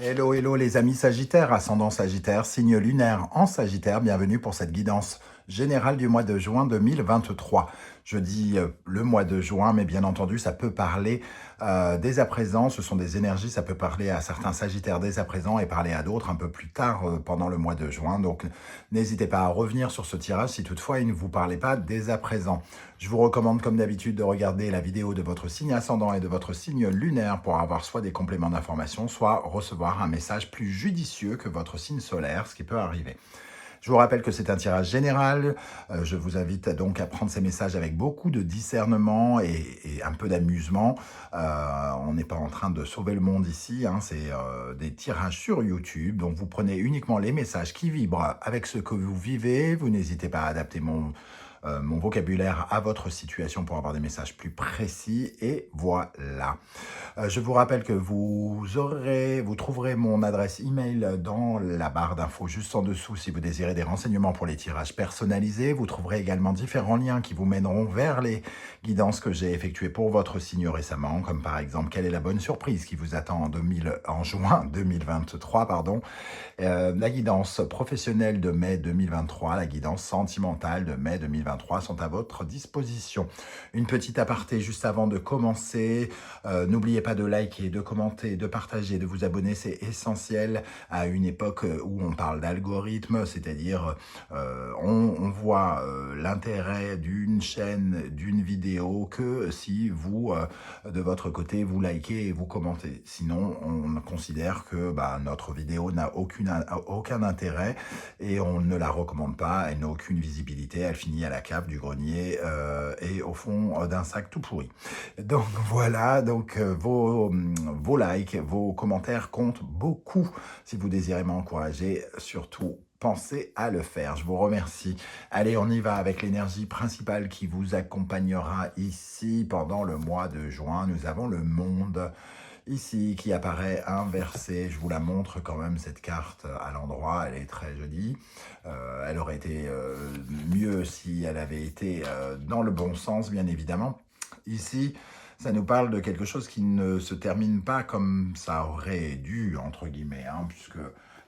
Hello, hello les amis Sagittaires, ascendant Sagittaire, signe lunaire en Sagittaire, bienvenue pour cette guidance générale du mois de juin 2023. Je dis le mois de juin, mais bien entendu ça peut parler dès à présent, ce sont des énergies, ça peut parler à certains Sagittaires dès à présent et parler à d'autres un peu plus tard pendant le mois de juin. Donc n'hésitez pas à revenir sur ce tirage si toutefois il ne vous parlait pas dès à présent. Je vous recommande comme d'habitude de regarder la vidéo de votre signe ascendant et de votre signe lunaire pour avoir soit des compléments d'information, soit recevoir un message plus judicieux que votre signe solaire, ce qui peut arriver. Je vous rappelle que c'est un tirage général. Je vous invite donc à prendre ces messages avec beaucoup de discernement et un peu d'amusement. On n'est pas en train de sauver le monde ici. C'est des tirages sur YouTube. Donc vous prenez uniquement les messages qui vibrent avec ce que vous vivez. Vous n'hésitez pas à adapter mon vocabulaire à votre situation pour avoir des messages plus précis. Et voilà. Je vous rappelle que vous trouverez mon adresse email dans la barre d'infos juste en dessous si vous désirez des renseignements pour les tirages personnalisés. Vous trouverez également différents liens qui vous mèneront vers les guidances que j'ai effectuées pour votre signe récemment, comme par exemple quelle est la bonne surprise qui vous attend en juin 2023, la guidance professionnelle de mai 2023, la guidance sentimentale de mai 2023 sont à votre disposition. Une petite aparté juste avant de commencer. N'oubliez pas de liker, de commenter, de partager, de vous abonner. C'est essentiel à une époque où on parle d'algorithme, c'est-à-dire on voit l'intérêt d'une chaîne, d'une vidéo que si vous, de votre côté, vous likez et vous commentez. Sinon, on considère que notre vidéo n'a aucun intérêt et on ne la recommande pas, elle n'a aucune visibilité, elle finit à la cave du grenier et au fond d'un sac tout pourri. Donc voilà, vos likes, vos commentaires comptent beaucoup si vous désirez m'encourager, surtout pensez à le faire. Je vous remercie. Allez, on y va avec l'énergie principale qui vous accompagnera ici pendant le mois de juin. Nous avons le monde ici qui apparaît inversé. Je vous la montre quand même, cette carte à l'endroit. Elle est très jolie. Elle aurait été mieux si elle avait été dans le bon sens, bien évidemment. Ici, ça nous parle de quelque chose qui ne se termine pas comme ça aurait dû, entre guillemets, puisque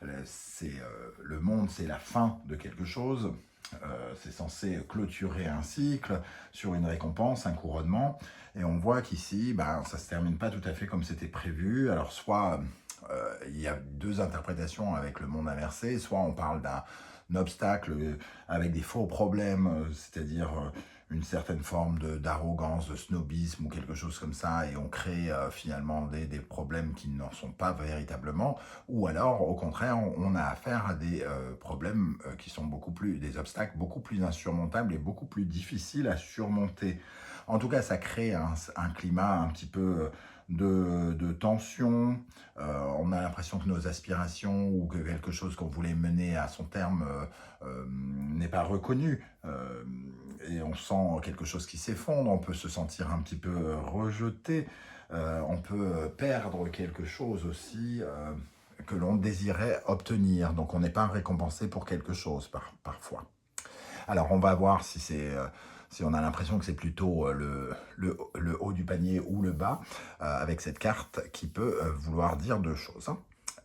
le monde, c'est la fin de quelque chose. C'est censé clôturer un cycle sur une récompense, un couronnement. Et on voit qu'ici, ça ne se termine pas tout à fait comme c'était prévu. Alors, soit il y a deux interprétations avec le monde inversé, soit on parle d'un obstacle avec des faux problèmes, c'est-à-dire une certaine forme d'arrogance, de snobisme ou quelque chose comme ça, et on crée finalement des problèmes qui n'en sont pas véritablement, ou alors au contraire on a affaire à des problèmes qui sont des obstacles beaucoup plus insurmontables et beaucoup plus difficiles à surmonter. En tout cas, ça crée un climat un petit peu de tension. On a l'impression que nos aspirations ou que quelque chose qu'on voulait mener à son terme n'est pas reconnu. Et on sent quelque chose qui s'effondre, on peut se sentir un petit peu rejeté, on peut perdre quelque chose aussi que l'on désirait obtenir. Donc on n'est pas récompensé pour quelque chose parfois. Alors on va voir si on a l'impression que c'est plutôt le haut du panier ou le bas, avec cette carte qui peut vouloir dire deux choses.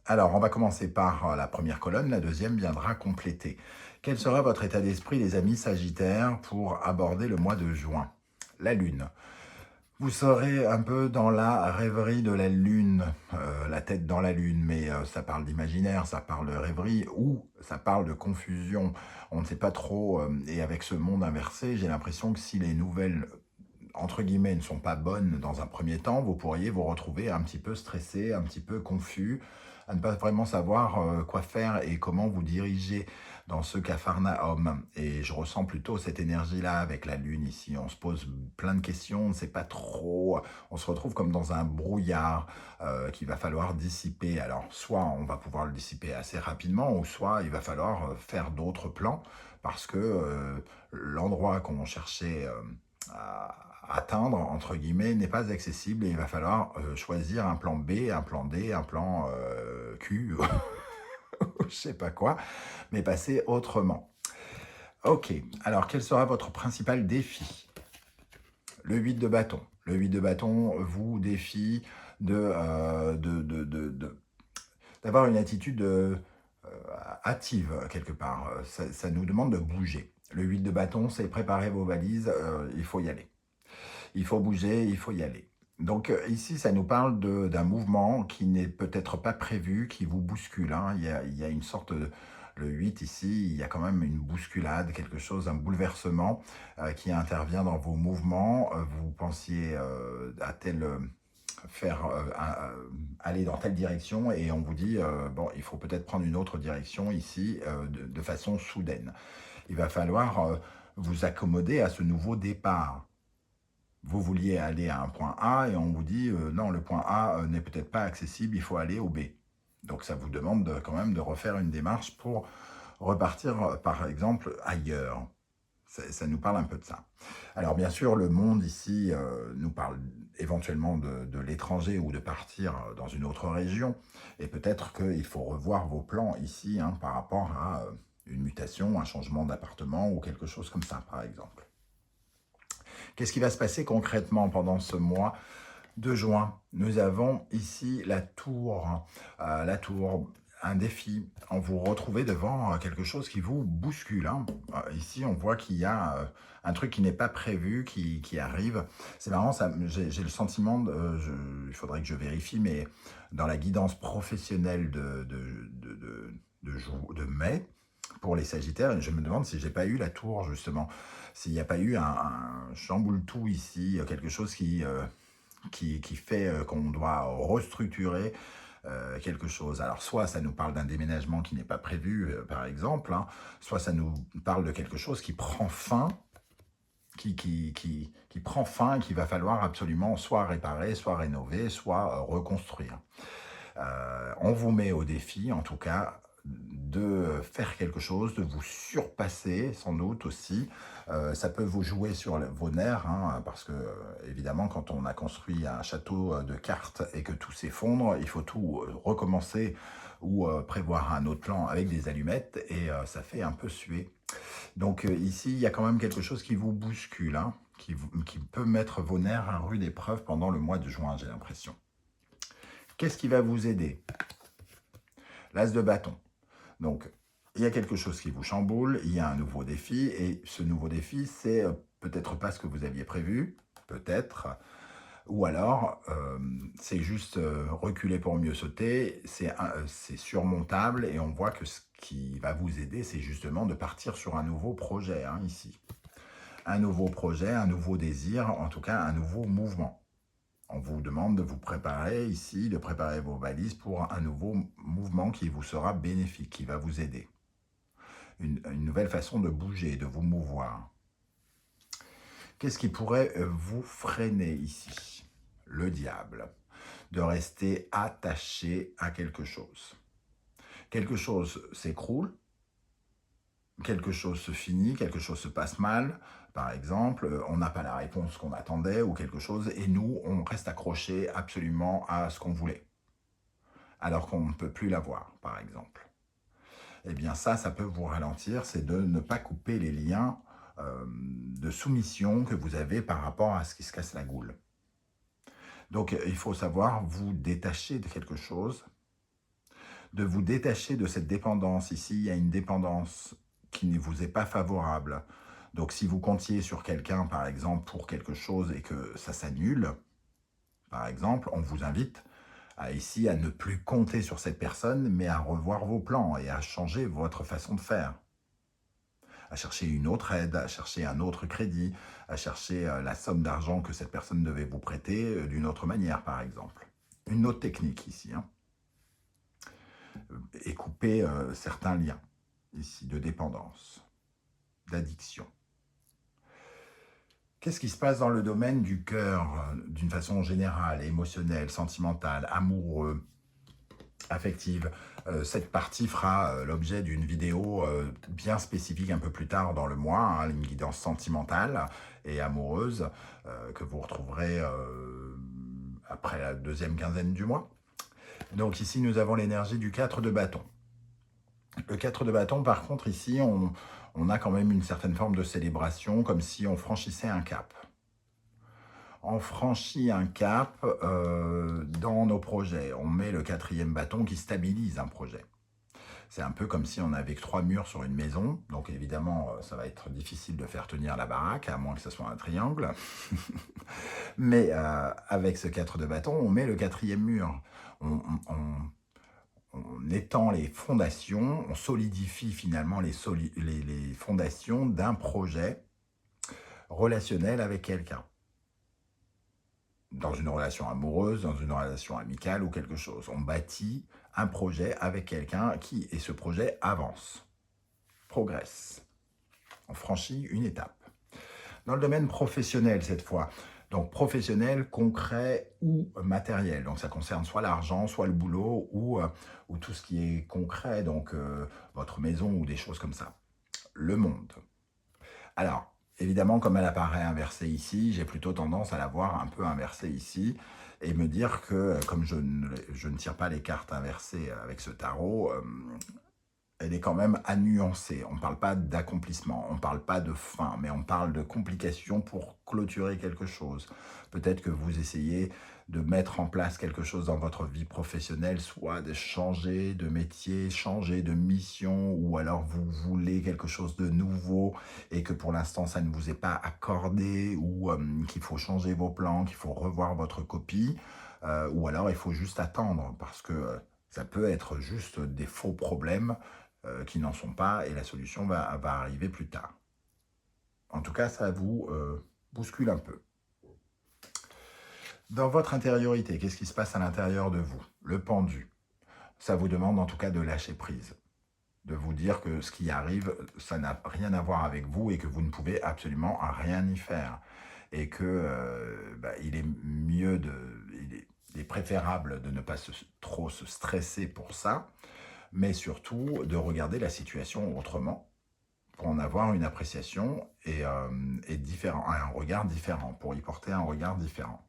Alors, on va commencer par la première colonne, la deuxième viendra compléter. Quel sera votre état d'esprit, les amis Sagittaires, pour aborder le mois de juin? La Lune. Vous serez un peu dans la rêverie de la Lune, la tête dans la Lune, mais ça parle d'imaginaire, ça parle de rêverie ou ça parle de confusion. On ne sait pas trop, et avec ce monde inversé, j'ai l'impression que si les nouvelles entre guillemets, ne sont pas bonnes dans un premier temps, vous pourriez vous retrouver un petit peu stressé, un petit peu confus, à ne pas vraiment savoir quoi faire et comment vous diriger dans ce capharnaüm. Et je ressens plutôt cette énergie-là avec la Lune ici. On se pose plein de questions, on ne sait pas trop, on se retrouve comme dans un brouillard qu'il va falloir dissiper. Alors, soit on va pouvoir le dissiper assez rapidement, ou soit il va falloir faire d'autres plans, parce que l'endroit qu'on cherchait à atteindre, entre guillemets, n'est pas accessible et il va falloir choisir un plan B, un plan D, un plan Q, je sais pas quoi, mais passer autrement. Ok, alors quel sera votre principal défi? Le 8 de bâton. Le 8 de bâton vous défie de d'avoir une attitude hâtive quelque part. Ça nous demande de bouger. Le 8 de bâton, c'est préparer vos valises, il faut y aller. Il faut bouger, il faut y aller. Donc ici, ça nous parle d'un mouvement qui n'est peut-être pas prévu, qui vous bouscule, hein. Il y a une sorte de... Le 8 ici, il y a quand même une bousculade, quelque chose, un bouleversement qui intervient dans vos mouvements. Vous pensiez à faire aller dans telle direction et on vous dit bon, il faut peut-être prendre une autre direction ici de façon soudaine. Il va falloir vous accommoder à ce nouveau départ. Vous vouliez aller à un point A et on vous dit non, le point A n'est peut-être pas accessible, il faut aller au B. Donc ça vous demande quand même de refaire une démarche pour repartir par exemple ailleurs. Ça nous parle un peu de ça. Alors bien sûr, le monde ici nous parle éventuellement de l'étranger ou de partir dans une autre région. Et peut-être qu'il faut revoir vos plans ici hein, par rapport à une mutation, un changement d'appartement ou quelque chose comme ça, par exemple. Qu'est-ce qui va se passer concrètement pendant ce mois de juin? Nous avons ici la tour, un défi. On vous retrouvez devant quelque chose qui vous bouscule. Hein. Ici, on voit qu'il y a un truc qui n'est pas prévu, qui arrive. C'est marrant, j'ai le sentiment, il faudrait que je vérifie, mais dans la guidance professionnelle de mai, pour les Sagittaires, je me demande si j'ai pas eu la tour, justement. S'il n'y a pas eu un chamboule-tout ici, quelque chose qui fait qu'on doit restructurer quelque chose. Alors, soit ça nous parle d'un déménagement qui n'est pas prévu, par exemple, hein, soit ça nous parle de quelque chose qui prend fin, qui prend fin et qu'il va falloir absolument soit réparer, soit rénover, soit reconstruire. On vous met au défi, en tout cas, de faire quelque chose, de vous surpasser, sans doute aussi. Ça peut vous jouer sur vos nerfs, hein, parce que, évidemment, quand on a construit un château de cartes et que tout s'effondre, il faut tout recommencer ou prévoir un autre plan avec des allumettes, et ça fait un peu suer. Donc ici, il y a quand même quelque chose qui vous bouscule, hein, qui peut mettre vos nerfs à rude épreuve pendant le mois de juin, j'ai l'impression. Qu'est-ce qui va vous aider? L'as de bâton. Donc, il y a quelque chose qui vous chamboule, il y a un nouveau défi, et ce nouveau défi, c'est peut-être pas ce que vous aviez prévu, peut-être, ou alors, c'est juste reculer pour mieux sauter, c'est surmontable, et on voit que ce qui va vous aider, c'est justement de partir sur un nouveau projet, hein, ici. Un nouveau projet, un nouveau désir, en tout cas un nouveau mouvement. On vous demande de vous préparer ici, de préparer vos valises pour un nouveau mouvement qui vous sera bénéfique, qui va vous aider. Une nouvelle façon de bouger, de vous mouvoir. Qu'est-ce qui pourrait vous freiner ici? Le diable. De rester attaché à quelque chose. Quelque chose s'écroule, quelque chose se finit, quelque chose se passe mal, par exemple, on n'a pas la réponse qu'on attendait ou quelque chose, et nous, on reste accroché absolument à ce qu'on voulait, alors qu'on ne peut plus l'avoir, par exemple. Eh bien ça peut vous ralentir, c'est de ne pas couper les liens de soumission que vous avez par rapport à ce qui se casse la goule. Donc il faut savoir vous détacher de quelque chose, de vous détacher de cette dépendance. Ici, il y a une dépendance qui ne vous est pas favorable. Donc si vous comptiez sur quelqu'un, par exemple, pour quelque chose et que ça s'annule, par exemple, on vous invite ici à ne plus compter sur cette personne, mais à revoir vos plans et à changer votre façon de faire. À chercher une autre aide, à chercher un autre crédit, à chercher la somme d'argent que cette personne devait vous prêter d'une autre manière, par exemple. Une autre technique ici, hein. Et couper certains liens, ici, de dépendance, d'addiction. Qu'est-ce qui se passe dans le domaine du cœur, d'une façon générale, émotionnelle, sentimentale, amoureux, affective? Cette partie fera l'objet d'une vidéo bien spécifique un peu plus tard dans le mois, hein, une guidance sentimentale et amoureuse que vous retrouverez après la deuxième quinzaine du mois. Donc ici, nous avons l'énergie du 4 de bâton. Le 4 de bâton, par contre, ici, on a quand même une certaine forme de célébration, comme si on franchissait un cap. On franchit un cap dans nos projets. On met le 4e bâton qui stabilise un projet. C'est un peu comme si on avait 3 murs sur une maison. Donc évidemment, ça va être difficile de faire tenir la baraque, à moins que ce soit un triangle. Mais avec ce 4 de bâton, on met le 4e mur. On étend les fondations, on solidifie finalement les fondations d'un projet relationnel avec quelqu'un. Dans une relation amoureuse, dans une relation amicale ou quelque chose. On bâtit un projet avec quelqu'un et ce projet avance, progresse. On franchit une étape. Dans le domaine professionnel cette fois, donc professionnel, concret ou matériel. Donc ça concerne soit l'argent, soit le boulot ou tout ce qui est concret, donc votre maison ou des choses comme ça. Le monde. Alors, évidemment, comme elle apparaît inversée ici, j'ai plutôt tendance à la voir un peu inversée ici et me dire que, comme je ne tire pas les cartes inversées avec ce tarot, elle est quand même à nuancer. On ne parle pas d'accomplissement, on ne parle pas de fin, mais on parle de complications pour clôturer quelque chose. Peut-être que vous essayez de mettre en place quelque chose dans votre vie professionnelle, soit de changer de métier, changer de mission, ou alors vous voulez quelque chose de nouveau et que pour l'instant ça ne vous est pas accordé, ou qu'il faut changer vos plans, qu'il faut revoir votre copie, ou alors il faut juste attendre parce que ça peut être juste des faux problèmes qui n'en sont pas et la solution va arriver plus tard. En tout cas, ça vous bouscule un peu. Dans votre intériorité, qu'est-ce qui se passe à l'intérieur de vous? Le pendu. Ça vous demande en tout cas de lâcher prise. De vous dire que ce qui arrive, ça n'a rien à voir avec vous et que vous ne pouvez absolument rien y faire. Et que il est mieux il est préférable de ne pas trop se stresser pour ça, mais surtout de regarder la situation autrement pour en avoir une appréciation et un regard différent, pour y porter un regard différent.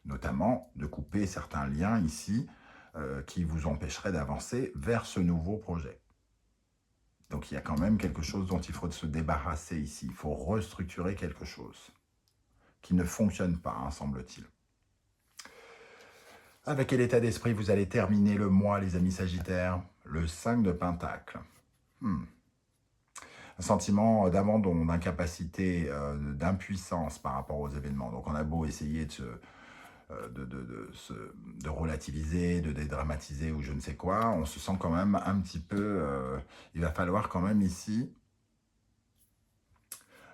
Notamment de couper certains liens ici qui vous empêcheraient d'avancer vers ce nouveau projet. Donc il y a quand même quelque chose dont il faut se débarrasser ici. Il faut restructurer quelque chose qui ne fonctionne pas, hein, semble-t-il. Avec quel état d'esprit vous allez terminer le mois, les amis Sagittaires? Le 5 de Pentacle. Un sentiment d'abandon, d'incapacité, d'impuissance par rapport aux événements. Donc on a beau essayer de relativiser, de dédramatiser ou je ne sais quoi, on se sent quand même un petit peu... il va falloir quand même ici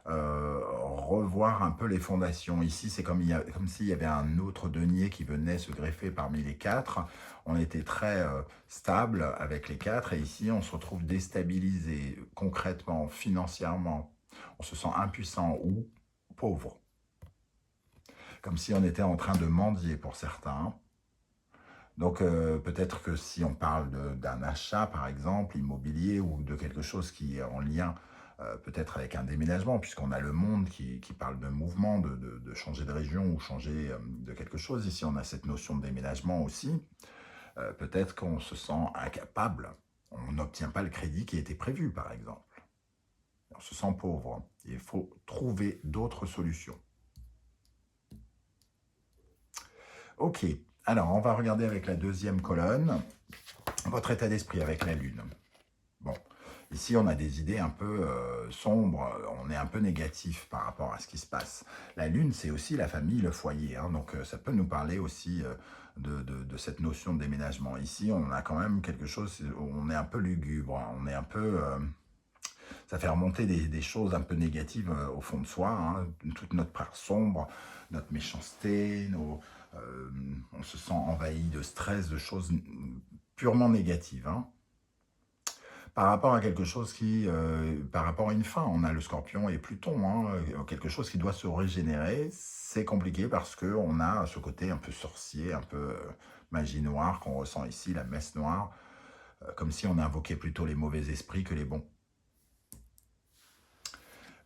revoir un peu les fondations. Ici, c'est comme s'il y avait un autre denier qui venait se greffer parmi les 4. On était très stable avec les 4 et ici, on se retrouve déstabilisé concrètement, financièrement. On se sent impuissant ou pauvre. Comme si on était en train de mendier pour certains. Donc peut-être que si on parle d'un achat, par exemple, immobilier ou de quelque chose qui est en lien peut-être avec un déménagement, puisqu'on a le monde qui parle de mouvement, de changer de région ou changer de quelque chose. Ici, on a cette notion de déménagement aussi. Peut-être qu'on se sent incapable. On n'obtient pas le crédit qui était prévu, par exemple. On se sent pauvre. Il faut trouver d'autres solutions. Ok, alors on va regarder avec la deuxième colonne, votre état d'esprit avec la Lune. Bon, ici on a des idées un peu sombres, on est un peu négatif par rapport à ce qui se passe. La Lune, c'est aussi la famille, le foyer, hein, donc ça peut nous parler aussi de cette notion de déménagement. Ici, on a quand même quelque chose, on est un peu lugubre, hein, on est un peu... ça fait remonter des choses un peu négatives au fond de soi, hein, toute notre part sombre, notre méchanceté, on se sent envahi de stress, de choses purement négatives. Hein. Par rapport à quelque chose par rapport à une fin, on a le Scorpion et Pluton, hein, quelque chose qui doit se régénérer, c'est compliqué parce qu'on a ce côté un peu sorcier, un peu magie noire qu'on ressent ici, la messe noire, comme si on invoquait plutôt les mauvais esprits que les bons.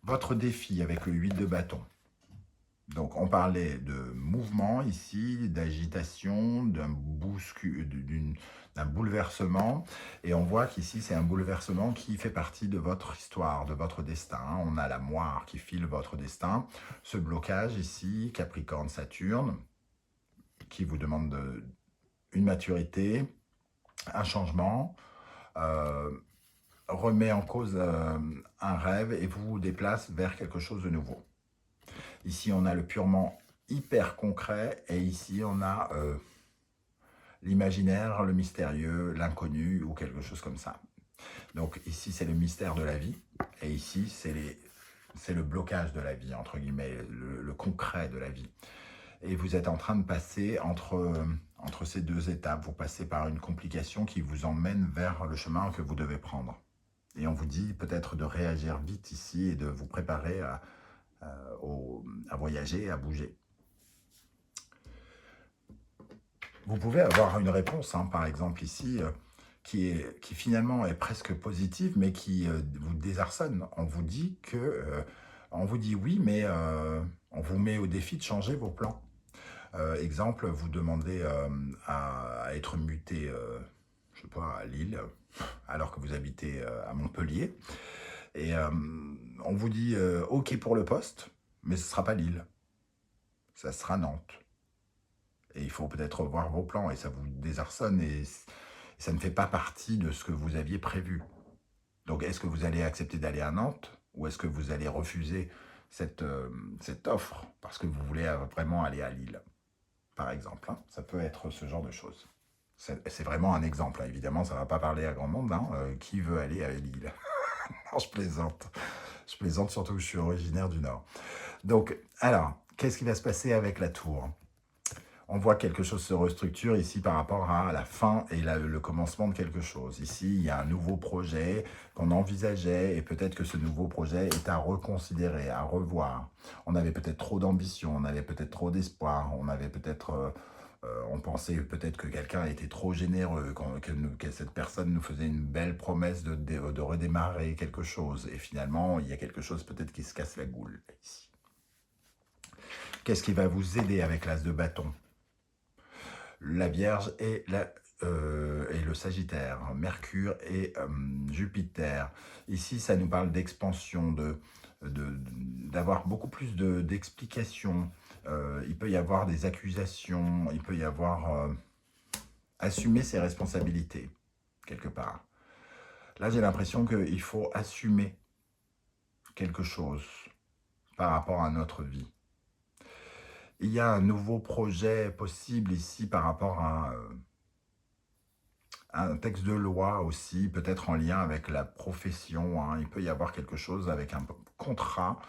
Votre défi avec le 8 de bâton. Donc, on parlait de mouvement ici, d'agitation, d'un bouleversement. Et on voit qu'ici, c'est un bouleversement qui fait partie de votre histoire, de votre destin. On a la moire qui file votre destin. Ce blocage ici, Capricorne-Saturne, qui vous demande une maturité, un changement, remet en cause un rêve et vous déplace vers quelque chose de nouveau. Ici, on a le purement hyper concret et ici, on a l'imaginaire, le mystérieux, l'inconnu ou quelque chose comme ça. Donc ici, c'est le mystère de la vie et ici, c'est le blocage de la vie, entre guillemets, le concret de la vie. Et vous êtes en train de passer entre ces deux étapes. Vous passez par une complication qui vous emmène vers le chemin que vous devez prendre. Et on vous dit peut-être de réagir vite ici et de vous préparer à voyager, à bouger. Vous pouvez avoir une réponse, hein, par exemple ici, qui finalement est presque positive, mais qui vous désarçonne. On vous dit oui, mais on vous met au défi de changer vos plans. Exemple, vous demandez à être muté, je sais pas, à Lille, alors que vous habitez à Montpellier. Et on vous dit OK pour le poste, mais ce ne sera pas Lille. Ça sera Nantes. Et il faut peut-être revoir vos plans et ça vous désarçonne et ça ne fait pas partie de ce que vous aviez prévu. Donc, est-ce que vous allez accepter d'aller à Nantes ou est-ce que vous allez refuser cette offre parce que vous voulez vraiment aller à Lille, par exemple, hein. Ça peut être ce genre de choses. C'est vraiment un exemple, hein. Évidemment, ça ne va pas parler à grand monde, hein. Qui veut aller à Lille? Non, je plaisante. Je plaisante surtout que je suis originaire du Nord. Donc, alors, qu'est-ce qui va se passer avec la tour? On voit que quelque chose se restructure ici par rapport à la fin et le commencement de quelque chose. Ici, il y a un nouveau projet qu'on envisageait et peut-être que ce nouveau projet est à reconsidérer, à revoir. On avait peut-être trop d'ambition, on avait peut-être trop d'espoir, on avait peut-être... on pensait peut-être que quelqu'un était trop généreux, que cette personne nous faisait une belle promesse de redémarrer quelque chose. Et finalement, il y a quelque chose peut-être qui se casse la goule ici. Qu'est-ce qui va vous aider avec l'as de bâton? La Vierge et le Sagittaire, Mercure et Jupiter. Ici, ça nous parle d'expansion, d'avoir beaucoup plus d'explications. Il peut y avoir des accusations, il peut y avoir assumer ses responsabilités, quelque part. Là, j'ai l'impression qu'il faut assumer quelque chose par rapport à notre vie. Il y a un nouveau projet possible ici par rapport à un texte de loi aussi, peut-être en lien avec la profession, hein. Il peut y avoir quelque chose avec un contrat.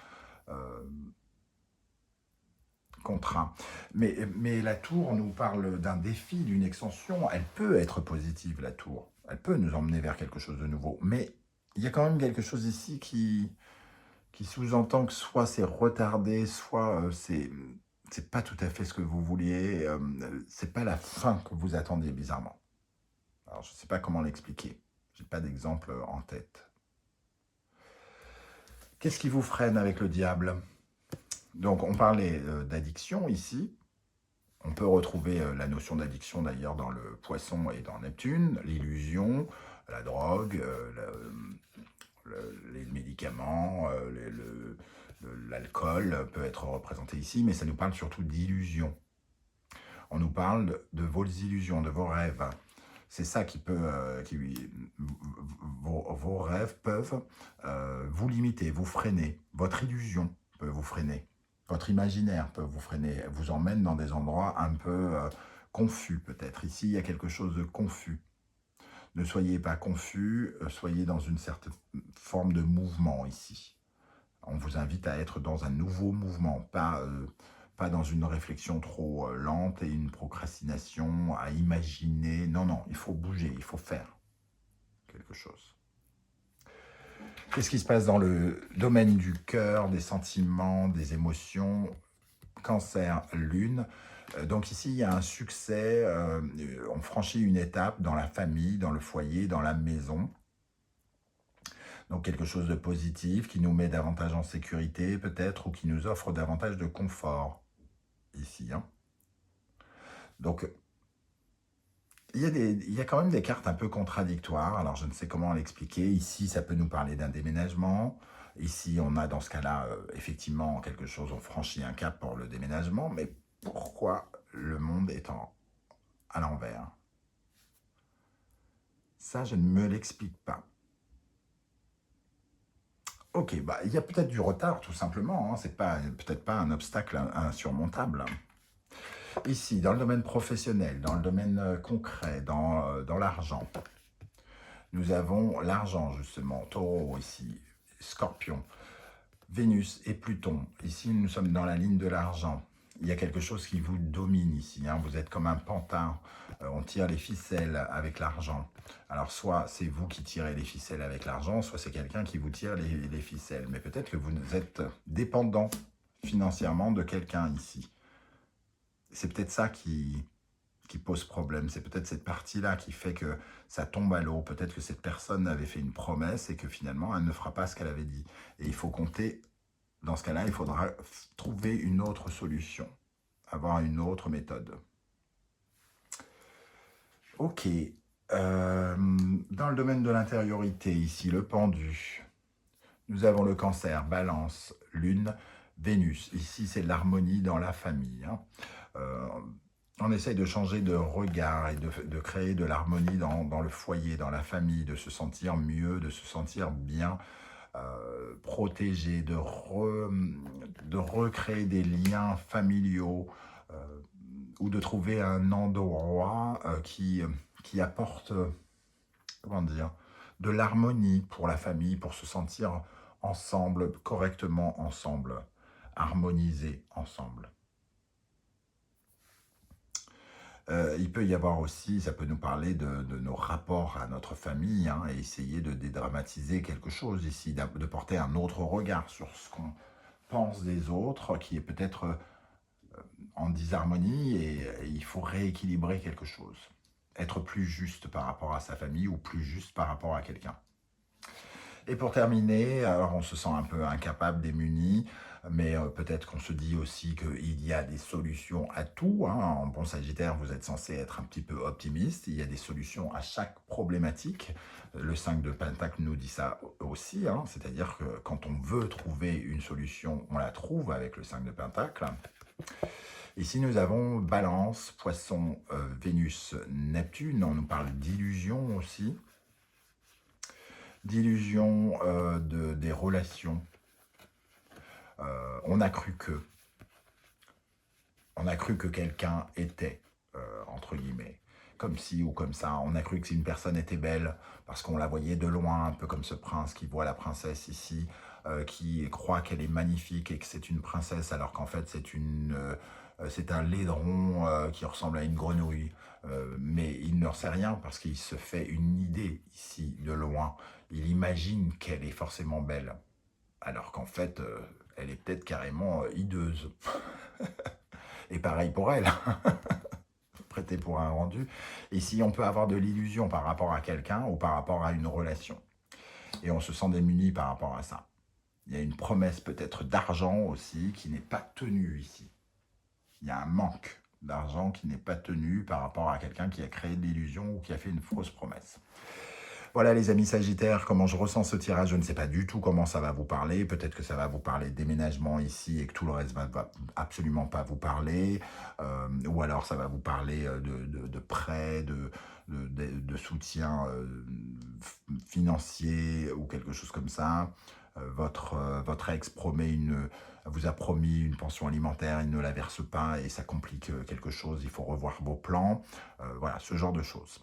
Mais la tour nous parle d'un défi, d'une extension. Elle peut être positive, la tour. Elle peut nous emmener vers quelque chose de nouveau. Mais il y a quand même quelque chose ici qui sous-entend que soit c'est retardé, soit c'est pas tout à fait ce que vous vouliez. C'est pas la fin que vous attendiez, bizarrement. Alors, je ne sais pas comment l'expliquer. Je n'ai pas d'exemple en tête. Qu'est-ce qui vous freine avec le diable? Donc, on parlait d'addiction ici. On peut retrouver la notion d'addiction d'ailleurs dans le Poisson et dans Neptune, l'illusion, la drogue, les médicaments, l'alcool peut être représenté ici, mais ça nous parle surtout d'illusion. On nous parle de vos illusions, de vos rêves. C'est ça qui peut, vos rêves peuvent vous limiter, vous freiner. Votre illusion peut vous freiner. Votre imaginaire peut vous freiner, vous emmène dans des endroits un peu confus peut-être. Ici, il y a quelque chose de confus. Ne soyez pas confus, soyez dans une certaine forme de mouvement ici. On vous invite à être dans un nouveau mouvement, pas dans une réflexion trop lente et une procrastination à imaginer. Non, non, il faut bouger, il faut faire quelque chose. Qu'est-ce qui se passe dans le domaine du cœur, des sentiments, des émotions? Cancer, Lune. Donc ici, il y a un succès, on franchit une étape dans la famille, dans le foyer, dans la maison. Donc quelque chose de positif qui nous met davantage en sécurité peut-être ou qui nous offre davantage de confort ici, hein. Donc il y a quand même des cartes un peu contradictoires. Alors je ne sais comment l'expliquer. Ici, ça peut nous parler d'un déménagement. Ici, on a dans ce cas-là, effectivement, quelque chose, on franchit un cap pour le déménagement. Mais pourquoi le monde est à l'envers? Ça, je ne me l'explique pas. Ok, bah, il y a peut-être du retard, tout simplement, hein. C'est pas, peut-être pas un obstacle insurmontable. Ici, dans le domaine professionnel, dans le domaine concret, dans l'argent, nous avons l'argent, justement, Taureau ici, Scorpion, Vénus et Pluton. Ici, nous sommes dans la ligne de l'argent. Il y a quelque chose qui vous domine ici, hein. Vous êtes comme un pantin, on tire les ficelles avec l'argent. Alors, soit c'est vous qui tirez les ficelles avec l'argent, soit c'est quelqu'un qui vous tire les ficelles. Mais peut-être que vous êtes dépendant financièrement de quelqu'un ici. C'est peut-être ça qui pose problème. C'est peut-être cette partie-là qui fait que ça tombe à l'eau. Peut-être que cette personne avait fait une promesse et que finalement, elle ne fera pas ce qu'elle avait dit. Et il faut compter, dans ce cas-là, il faudra trouver une autre solution, avoir une autre méthode. Ok. Dans le domaine de l'intériorité, ici, le pendu, nous avons le cancer, balance, lune, Vénus. Ici, c'est l'harmonie dans la famille, hein. On essaye de changer de regard et de créer de l'harmonie dans le foyer, dans la famille, de se sentir mieux, de se sentir bien, protégé, de recréer des liens familiaux ou de trouver un endroit qui apporte, comment dire, de l'harmonie pour la famille, pour se sentir ensemble, correctement ensemble, harmonisé ensemble. Il peut y avoir aussi, ça peut nous parler de nos rapports à notre famille, hein, et essayer de dédramatiser quelque chose ici, de porter un autre regard sur ce qu'on pense des autres, qui est peut-être en disharmonie, et il faut rééquilibrer quelque chose. Être plus juste par rapport à sa famille ou plus juste par rapport à quelqu'un. Et pour terminer, alors on se sent un peu incapable, démuni, mais peut-être qu'on se dit aussi qu'il y a des solutions à tout, hein. En bon Sagittaire, vous êtes censé être un petit peu optimiste. Il y a des solutions à chaque problématique. Le 5 de Pentacle nous dit ça aussi, hein. C'est-à-dire que quand on veut trouver une solution, on la trouve avec le 5 de Pentacle. Ici, nous avons Balance, Poisson, Vénus, Neptune. On nous parle d'illusion aussi. D'illusion des relations. On a cru que quelqu'un était, entre guillemets, comme ci ou comme ça. On a cru que si une personne était belle, parce qu'on la voyait de loin, un peu comme ce prince qui voit la princesse ici, qui croit qu'elle est magnifique et que c'est une princesse, alors qu'en fait c'est un laideron qui ressemble à une grenouille. Mais il ne sait rien parce qu'il se fait une idée ici, de loin. Il imagine qu'elle est forcément belle, alors qu'en fait, elle est peut-être carrément hideuse. Et pareil pour elle, prêtée pour un rendu. Ici, on peut avoir de l'illusion par rapport à quelqu'un ou par rapport à une relation. Et on se sent démuni par rapport à ça. Il y a une promesse peut-être d'argent aussi qui n'est pas tenue ici. Il y a un manque d'argent qui n'est pas tenu par rapport à quelqu'un qui a créé de l'illusion ou qui a fait une fausse promesse. Voilà les amis Sagittaires, comment je ressens ce tirage, je ne sais pas du tout comment ça va vous parler. Peut-être que ça va vous parler de déménagement ici et que tout le reste va absolument pas vous parler. Ou alors ça va vous parler de prêts, de soutien financier ou quelque chose comme ça. Votre ex vous a promis une pension alimentaire, il ne la verse pas et ça complique quelque chose, il faut revoir vos plans. Voilà, ce genre de choses.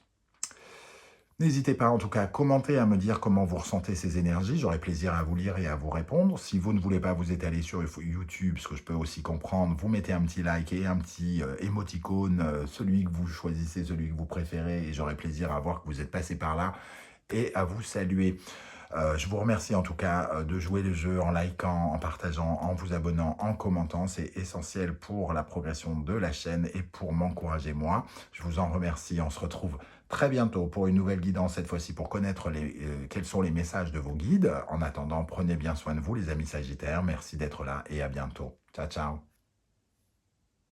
N'hésitez pas en tout cas à commenter, à me dire comment vous ressentez ces énergies. J'aurai plaisir à vous lire et à vous répondre. Si vous ne voulez pas vous étaler sur YouTube, ce que je peux aussi comprendre, vous mettez un petit like et un petit émoticône, celui que vous choisissez, celui que vous préférez. Et j'aurai plaisir à voir que vous êtes passé par là et à vous saluer. Je vous remercie en tout cas de jouer le jeu en likant, en partageant, en vous abonnant, en commentant. C'est essentiel pour la progression de la chaîne et pour m'encourager moi. Je vous en remercie. On se retrouve très bientôt pour une nouvelle guidance, cette fois-ci pour connaître quels sont les messages de vos guides. En attendant, prenez bien soin de vous les amis Sagittaires. Merci d'être là et à bientôt. Ciao, ciao.